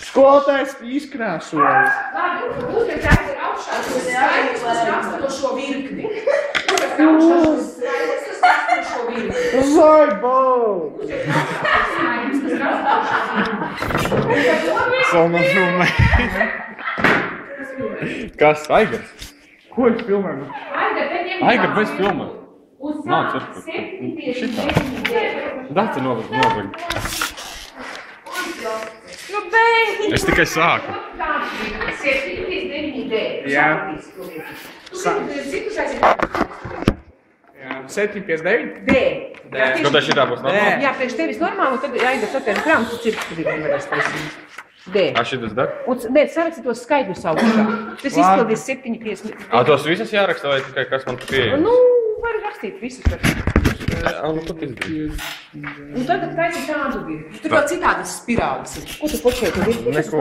Skolotājs izkrāsoja. Labi, uzliek aiziet augšā, tas skaidrs, kas raksta no šo virkni. Uzliek augšā šos skaidrs, kas raksta no šo virkni. Zaibo! Uzliek augšā skaidrs, kas raksta no šo virkni. Salma filmē. Kas? Aigars? Ko es filmēju? Aigar, bez filmē. Nav Uz cerku. 7,59. Daci novag. Nu, beidz! Es tikai sāku. 7,59. Jā. Citušais ir 7,59? D. Kādā šitā būs normāli? Jā, priekš tevis normāli, un tad jāiet satēri krāmas, tu cirku nevarēs taisīt. D. Šitas dar? Un nē, saraksti tos skaidrus augšā. Tas izpildīs 7,59. Tos visas jāraksta vai tikai kas man pieejams? Nu, var rakstīt visus. Nu, pat izdarīt. Un tad taisi tādu virkni. Tur vēl citādas spirāles ir. Ko tu počēji to virkni? Neko.